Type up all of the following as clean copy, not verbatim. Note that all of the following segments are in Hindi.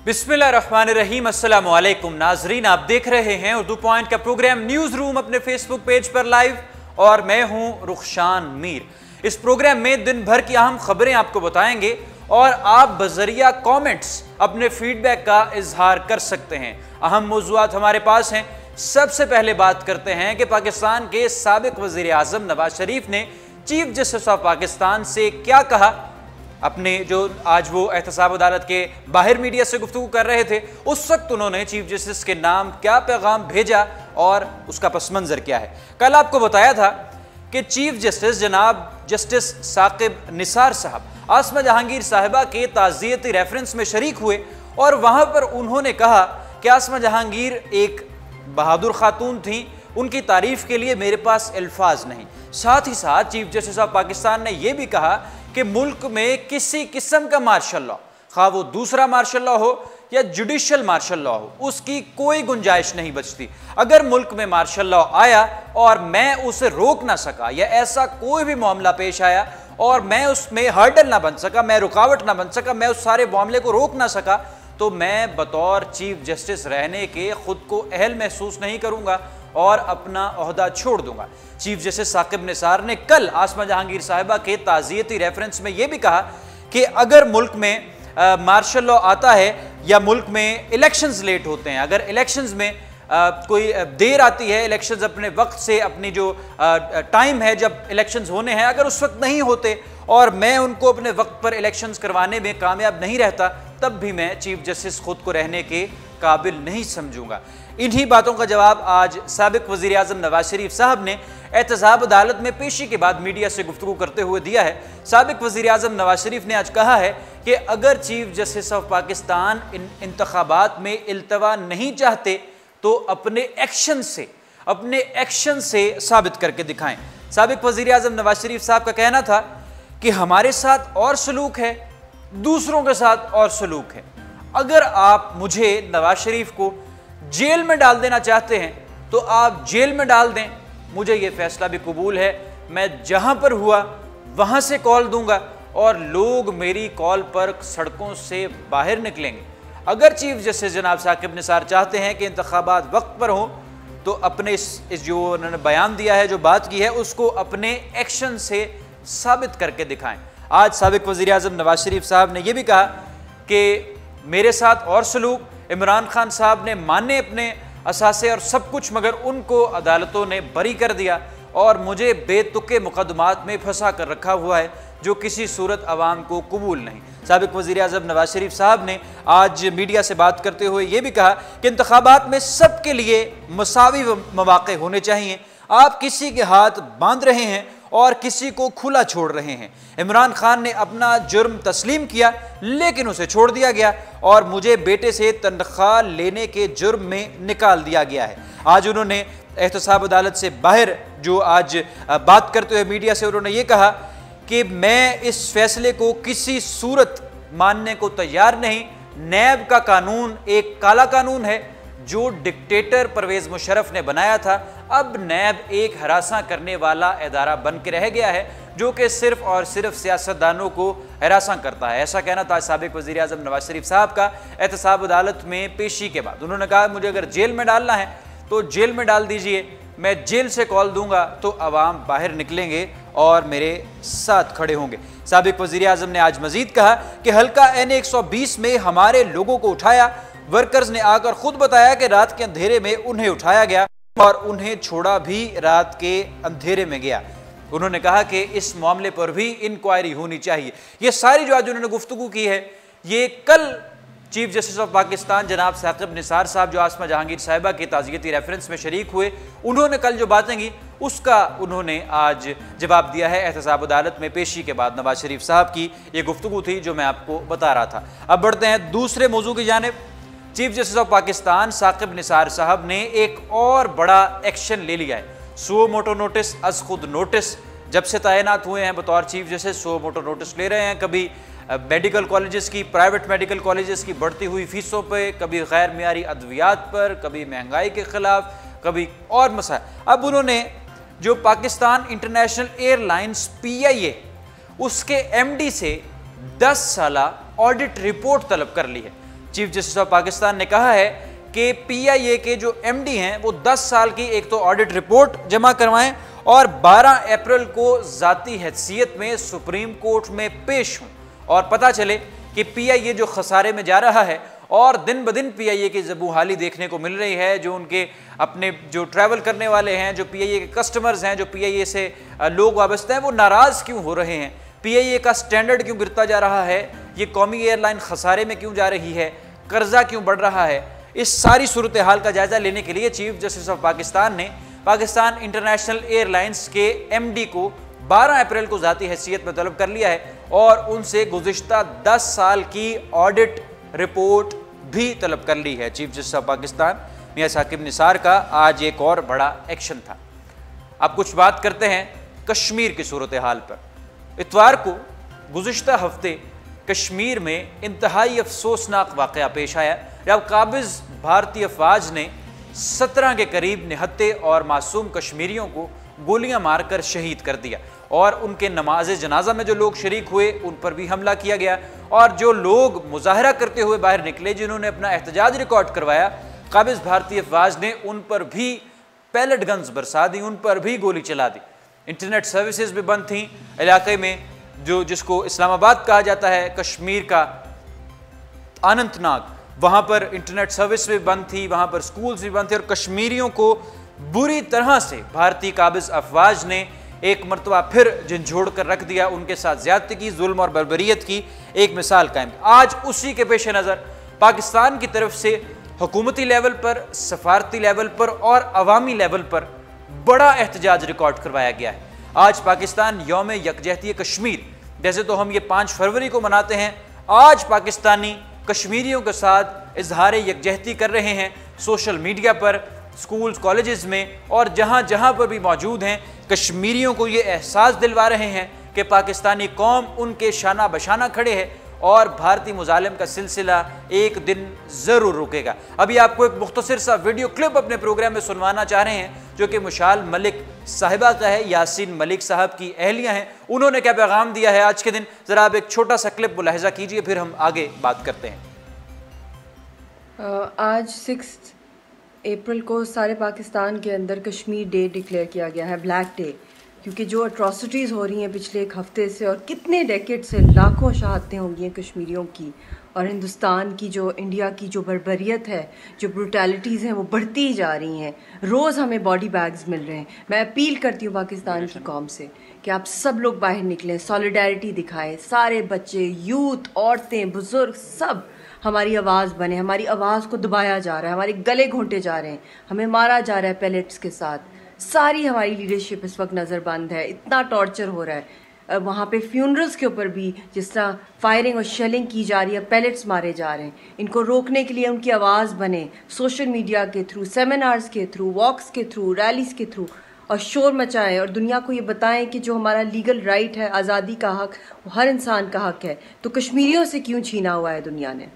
बिस्मिल्लाहिर्रहमानिर्रहीम, अस्सलाम वालेकुम नाजरीन। आप देख रहे हैं उर्दू पॉइंट का प्रोग्राम न्यूज़ रूम अपने फेसबुक पेज पर लाइव और मैं हूं रुखशान मीर। इस प्रोग्राम में दिन भर की अहम खबरें आपको बताएंगे और आप बजरिया कमेंट्स अपने फीडबैक का इजहार कर सकते हैं। अहम मौज़ूआत हमारे पास हैं। सबसे पहले बात करते हैं कि पाकिस्तान के साबिक वज़ीर आज़म नवाज शरीफ ने चीफ जस्टिस ऑफ पाकिस्तान से क्या कहा। अपने जो आज वो एहतसाब अदालत के बाहर मीडिया से गुफ्तगू कर रहे थे, उस वक्त उन्होंने चीफ जस्टिस के नाम क्या पैगाम भेजा और उसका पस मंज़र क्या है। कल आपको बताया था कि चीफ जस्टिस जनाब जस्टिस साकिब निसार साहब आसमा जहांगीर साहिबा के ताज़ियती रेफरेंस में शरीक हुए और वहाँ पर उन्होंने कहा कि आसमा जहांगीर एक बहादुर खातून थी, उनकी तारीफ़ के लिए मेरे पास अल्फाज नहीं। साथ ही साथ चीफ जस्टिस ऑफ पाकिस्तान ने यह भी कहा कि मुल्क में किसी किस्म का मार्शल लॉ, खा वो दूसरा मार्शल लॉ हो या जुडिशल मार्शल लॉ हो, उसकी कोई गुंजाइश नहीं बचती। अगर मुल्क में मार्शल लॉ आया और मैं उसे रोक ना सका या ऐसा कोई भी मामला पेश आया और मैं उसमें हर्डल ना बन सका, मैं रुकावट ना बन सका, मैं उस सारे मामले को रोक ना सका, तो मैं बतौर चीफ जस्टिस रहने के खुद को अहल महसूस नहीं करूंगा और अपना ओहदा छोड़ दूंगा। चीफ जस्टिस साकिब निसार ने कल आसमा जहांगीर साहिबा के ताज़ियती रेफरेंस में यह भी कहा कि अगर मुल्क में मार्शल लॉ आता है या मुल्क में इलेक्शंस लेट होते हैं, अगर इलेक्शंस में कोई देर आती है, इलेक्शंस अपने वक्त से, अपनी जो टाइम है जब इलेक्शंस होने हैं, अगर उस वक्त नहीं होते और मैं उनको अपने वक्त पर इलेक्शंस करवाने में कामयाब नहीं रहता, तब भी मैं चीफ जस्टिस खुद को रहने के काबिल नहीं समझूंगा। इन्हीं बातों का जवाब आज साबिक वज़ीर आज़म नवाज शरीफ साहब ने एहतसाब अदालत में पेशी के बाद मीडिया से गुफ्तगू करते हुए दिया है। साबिक वज़ीर आज़म नवाज शरीफ ने आज कहा है कि अगर चीफ जस्टिस ऑफ पाकिस्तान इन इंतखाबात में इल्तवा नहीं चाहते तो अपने एक्शन से साबित करके दिखाएं। साबिक वज़ीर आज़म नवाज शरीफ साहब का कहना था कि हमारे साथ और सलूक है, दूसरों के साथ और सलूक है। अगर आप मुझे नवाज शरीफ को जेल में डाल देना चाहते हैं तो आप जेल में डाल दें, मुझे यह फैसला भी कबूल है। मैं जहां पर हुआ वहां से कॉल दूंगा और लोग मेरी कॉल पर सड़कों से बाहर निकलेंगे। अगर चीफ जस्टिस जनाब साकिब निसार चाहते हैं कि इंतखाबात वक्त पर हों तो अपने इस जो उन्होंने बयान दिया है, जो बात की है, उसको अपने एक्शन से साबित करके दिखाएं। आज साबिक वज़ीर आज़म नवाज शरीफ साहब ने यह भी कहा कि मेरे साथ और सलूक, इमरान खान साहब ने माने अपने असासे और सब कुछ, मगर उनको अदालतों ने बरी कर दिया और मुझे बेतुके मुकदमात में फंसा कर रखा हुआ है जो किसी सूरत अवाम को कबूल नहीं। साबिक वज़ीर आज़म नवाज शरीफ साहब ने आज मीडिया से बात करते हुए ये भी कहा कि इंतखाबात में सबके लिए मसावी मौक़े होने चाहिए। आप किसी के हाथ बांध रहे हैं और किसी को खुला छोड़ रहे हैं। इमरान खान ने अपना जुर्म तस्लीम किया लेकिन उसे छोड़ दिया गया और मुझे बेटे से तनख्वाह लेने के जुर्म में निकाल दिया गया है। आज उन्होंने एहतसाब अदालत से बाहर जो आज बात करते हुए मीडिया से उन्होंने ये कहा कि मैं इस फैसले को किसी सूरत मानने को तैयार नहीं। नैब का कानून एक काला कानून है जो डिक्टेटर परवेज़ मुशर्रफ ने बनाया था। अब नैब एक हरासा करने वाला इदारा बन के रह गया है जो कि सिर्फ और सिर्फ सियासतदानों को हरासा करता है। ऐसा कहना था साबिक वज़ीर आज़म नवाज शरीफ साहब का एहतसाब अदालत में पेशी के बाद। उन्होंने कहा मुझे अगर जेल में डालना है तो जेल में डाल दीजिए, मैं जेल से कॉल दूंगा तो अवाम बाहर निकलेंगे और मेरे साथ खड़े होंगे। साबिक वज़ीर आज़म ने आज मजीद कहा कि हल्का NA 120 में हमारे लोगों को उठाया, वर्कर्स ने आकर खुद बताया कि रात के अंधेरे में उन्हें उठाया गया और उन्हें छोड़ा भी रात के अंधेरे में गया। उन्होंने कहा कि इस मामले पर भी इंक्वायरी होनी चाहिए। ये सारी जो आज उन्होंने गुफ्तगू की है, ये कल चीफ जस्टिस ऑफ पाकिस्तान जनाब साकिब निसार साहब जो आसमा जहांगीर साहिबा के ताज़ियती रेफरेंस में शरीक हुए, उन्होंने कल जो बातें की उसका उन्होंने आज जवाब दिया है। एहतसाब अदालत में पेशी के बाद नवाज शरीफ साहब की ये गुफ्तगू थी जो मैं आपको बता रहा था। अब बढ़ते हैं दूसरे मौजू की जानिब। Chief justice of Pakistan Saqib Nisar साहब ने एक और बड़ा एक्शन ले लिया है। सो मोटो नोटिस अज खुद नोटिस, जब से तैनात हुए हैं बतौर चीफ जस्टिस सो मोटो नोटिस ले रहे हैं। कभी मेडिकल कॉलेजेस की, प्राइवेट मेडिकल कॉलेजेस की बढ़ती हुई फीसों पे, कभी गैर मियारी अद्वियात पर, कभी महंगाई के खिलाफ, कभी और मसाइल। अब उन्होंने जो पाकिस्तान इंटरनेशनल एयरलाइंस PIA उसके MD से 10 साला ऑडिट रिपोर्ट तलब कर ली है। चीफ जस्टिस ऑफ पाकिस्तान ने कहा है कि PIA के जो MD हैं वो 10 साल की एक तो ऑडिट रिपोर्ट जमा करवाएं और 12 अप्रैल को ज़ाती हैसियत में सुप्रीम कोर्ट में पेश हों और पता चले कि PIA जो खसारे में जा रहा है और दिन ब दिन PIA की ज़बूहाली देखने को मिल रही है। जो उनके अपने जो ट्रैवल करने वाले हैं, जो PIA के कस्टमर्स हैं, जो PIA से लोग वाबस्ता हैं, वो नाराज़ क्यों हो रहे हैं, PIA का स्टैंडर्ड क्यों गिरता जा रहा है, ये कौमी एयरलाइन खसारे में क्यों जा रही है, कर्जा क्यों बढ़ रहा है। इस सारी सूरत हाल का जायज़ा लेने के लिए चीफ जस्टिस ऑफ पाकिस्तान ने पाकिस्तान इंटरनेशनल एयरलाइंस के MD को 12 अप्रैल को ज़ाती हैसियत में तलब कर लिया है और उनसे गुज़िश्ता 10 साल की ऑडिट रिपोर्ट भी तलब कर ली है। चीफ जस्टिस ऑफ पाकिस्तान मियां साकिब निसार का आज एक और बड़ा एक्शन था। अब कुछ बात करते हैं कश्मीर की सूरत हाल पर। इतवार को गुज़िश्ता हफ्ते कश्मीर में इंतहाई अफसोसनाक वाक़या पेश आया जब काबिज़ भारतीय फ़ौज ने 17 के करीब निहत्ते और मासूम कश्मीरियों को गोलियां मारकर शहीद कर दिया और उनके नमाज जनाजा में जो लोग शरीक हुए उन पर भी हमला किया गया और जो लोग मुजाहरा करते हुए बाहर निकले, जिन्होंने अपना एहतजाज रिकॉर्ड करवाया, काबिज़ भारतीय फ़ौज ने उन पर भी पैलेट गन्स बरसा दी, उन पर भी गोली चला दी। इंटरनेट सर्विसेज भी बंद थीं इलाके में जो जिसको इस्लामाबाद कहा जाता है, कश्मीर का अनंतनाग, वहाँ पर इंटरनेट सर्विस भी बंद थी, वहाँ पर स्कूल्स भी बंद थे और कश्मीरियों को बुरी तरह से भारतीय काबिज़ अफवाज ने एक मरतबा फिर झंझोड़ कर रख दिया, उनके साथ ज़्यादती की, जुल्म और बर्बरियत की एक मिसाल कायम। आज उसी के पेश नज़र पाकिस्तान की तरफ से हुकूमती लेवल पर, सफारती लेवल पर और अवामी लेवल पर बड़ा एहतजाज रिकॉर्ड करवाया गया है। आज पाकिस्तान यौम यकजहती कश्मीर, जैसे तो हम ये 5 फरवरी को मनाते हैं, आज पाकिस्तानी कश्मीरियों के साथ इजहार यकजहती कर रहे हैं सोशल मीडिया पर, स्कूल्स कॉलेजेस में और जहाँ जहाँ पर भी मौजूद हैं। कश्मीरियों को ये एहसास दिलवा रहे हैं कि पाकिस्तानी कौम उनके शाना बशाना खड़े है और भारतीय मुजालिम का सिलसिला एक दिन ज़रूर रुकेगा। अभी आपको एक मुख्तसर सा वीडियो क्लिप अपने प्रोग्राम में सुनवाना चाह रहे हैं जो कि मुशाल मलिक साहिबा का है, यासीन मलिक साहब की अहलिया हैं। उन्होंने क्या पैगाम दिया है आज के दिन, ज़रा आप एक छोटा सा क्लिप मुलाहिजा कीजिए, फिर हम आगे बात करते हैं। आज 6 अप्रैल को सारे पाकिस्तान के अंदर कश्मीर डे डिक्लेयर किया गया है, ब्लैक डे, क्योंकि जो अट्रॉसिटीज़ हो रही हैं पिछले एक हफ़्ते से और कितने डेकेड से लाखों शहादतें होंगी हैं कश्मीरियों की, और हिंदुस्तान की जो, इंडिया की जो बर्बरियत है, जो ब्रूटैलिटीज़ हैं वो बढ़ती ही जा रही हैं। रोज़ हमें बॉडी बैग्स मिल रहे हैं। मैं अपील करती हूँ पाकिस्तान की कौम से कि आप सब लोग बाहर निकलें, सॉलिडारिटी दिखाएं, सारे बच्चे, यूथ, औरतें, बुज़ुर्ग सब हमारी आवाज़ बने। हमारी आवाज़ को दबाया जा रहा है, हमारे गले घोंटे जा रहे हैं, हमें मारा जा रहा है पैलेट्स के साथ। सारी हमारी लीडरशिप इस वक्त नज़रबंद है, इतना टॉर्चर हो रहा है। वहाँ पे फ्यूनरल्स के ऊपर भी जिस तरह फायरिंग और शेलिंग की जा रही है, पैलेट्स मारे जा रहे हैं। इनको रोकने के लिए उनकी आवाज़ बने, सोशल मीडिया के थ्रू, सेमिनार्स के थ्रू, वॉक्स के थ्रू, रैलीज़ के थ्रू, और शोर मचाएं और दुनिया को ये बताएं कि जो हमारा लीगल राइट है, आज़ादी का हक, वो हर इंसान का हक है, तो कश्मीरियों से क्यों छीना हुआ है दुनिया ने।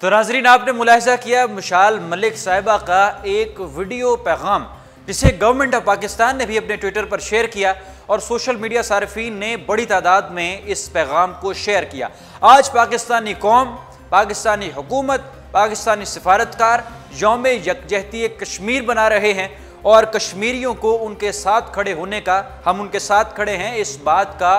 तो नाज़रीन, आपने मुलाहिजा किया मुशाल मलिक साहिबा का एक वीडियो पैगाम, जिसे गवर्नमेंट ऑफ पाकिस्तान ने भी अपने ट्विटर पर शेयर किया और सोशल मीडिया सार्फिन ने बड़ी तादाद में इस पैगाम को शेयर किया। आज पाकिस्तानी कौम, पाकिस्तानी हुकूमत, पाकिस्तानी सफारतकार यौम यकजहती कश्मीर बना रहे हैं और कश्मीरियों को उनके साथ खड़े होने का, हम उनके साथ खड़े हैं इस बात का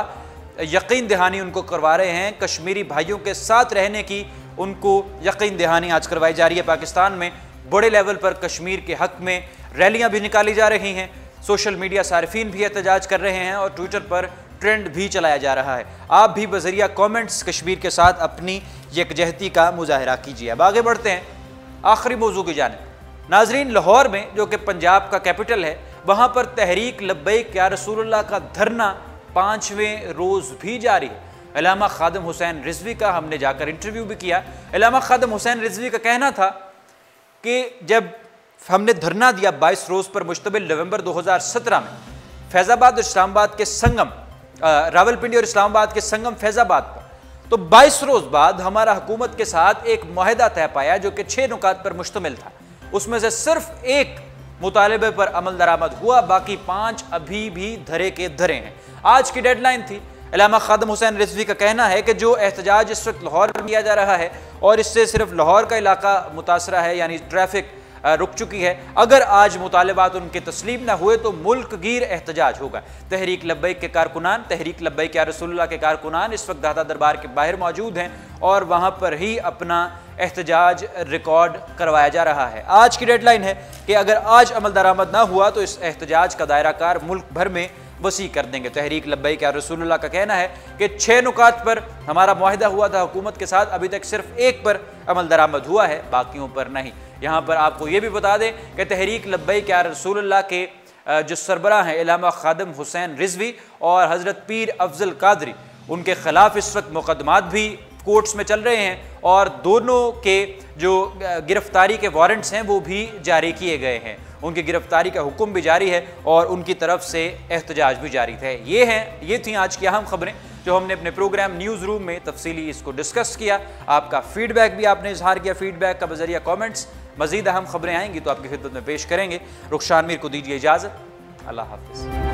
यकीन दहानी उनको करवा रहे हैं। कश्मीरी भाइयों के साथ रहने की उनको यकीन दहानी आज करवाई जा रही है। पाकिस्तान में बड़े लेवल पर कश्मीर के हक़ में रैलियां भी निकाली जा रही हैं, सोशल मीडिया सार्फिन भी एहतजाज कर रहे हैं और ट्विटर पर ट्रेंड भी चलाया जा रहा है। आप भी बज़रिया कमेंट्स कश्मीर के साथ अपनी यकजहती का मुजाहरा कीजिए। अब आगे बढ़ते हैं आखिरी मौजू की जानिब। नाजरीन, लाहौर में जो कि पंजाब का कैपिटल है, वहाँ पर तहरीक लब्बैक या रसूलुल्लाह का धरना 5वें रोज़ भी जारी है। अल्लामा खादिम हुसैन रिजवी का हमने जाकर इंटरव्यू भी किया। अल्लामा खादिम हुसैन रिजवी का कहना था कि जब हमने धरना दिया 22 रोज़ पर मुश्तमिल नवंबर 2017 में फैज़ाबाद और इस्लामाबाद के संगम, रावलपिंडी और इस्लामाबाद के संगम फैज़ाबाद पर, तो 22 रोज़ बाद हमारा हुकूमत के साथ एक मुआहदा तय पाया जो कि 6 नुकात पर मुश्तमिल था। उसमें से सिर्फ एक मुतालबे पर अमल दरामद हुआ, बाकी 5 अभी भी धरे के धरे हैं। आज की डेडलाइन थी इलामा खादम हुसैन रिजवी का कहना है कि जो एहतजाज इस वक्त लाहौर में किया जा रहा है और इससे सिर्फ लाहौर का इलाका मुतासरा है, यानी ट्रैफिक रुक चुकी है, अगर आज मुतालबात उनके तस्लीम ना हुए तो मुल्क गिर एहतजाज होगा। तहरीक लब्बैक के कारकुनान, तहरीक लब्बैक या रसूलुल्लाह के कारकुनान इस वक्त दाता दरबार के बाहर मौजूद हैं और वहाँ पर ही अपना एहतजाज रिकॉर्ड करवाया जा रहा है। आज की डेडलाइन है कि अगर आज अमल दरामद ना हुआ तो इस एहतजाज का दायरा कार मुल्क भर में वसी कर देंगे। तहरीक लब्बैक या रसूलुल्लाह का कहना है कि 6 नुकात पर हमारा मुआहिदा हुआ था हुकूमत के साथ, अभी तक सिर्फ एक पर अमल दरामद हुआ है, बाकियों पर नहीं। यहाँ पर आपको ये भी बता दें कि तहरीक लब्बैक या रसूलुल्लाह के जो सरबराह हैं इलामा खादम हुसैन रिजवी और हज़रत पीर अफजल कादरी, उनके खिलाफ इस वक्त मुकदमात भी कोर्ट्स में चल रहे हैं और दोनों के जो गिरफ्तारी के वारंट्स हैं वो भी जारी किए गए हैं। उनकी गिरफ्तारी का हुक्म भी जारी है और उनकी तरफ से एहतजाज भी जारी है। ये थी आज की अहम खबरें जो हमने अपने प्रोग्राम न्यूज़ रूम में तफसीली इसको डिस्कस किया। आपका फीडबैक भी आपने इजहार किया, फीडबैक का बजरिया कमेंट्स। मज़ीद अहम खबरें आएंगी तो आपकी खिदमत में पेश करेंगे। रुखसान मीर को दीजिए इजाज़त। अल्लाह हाफ़िज़।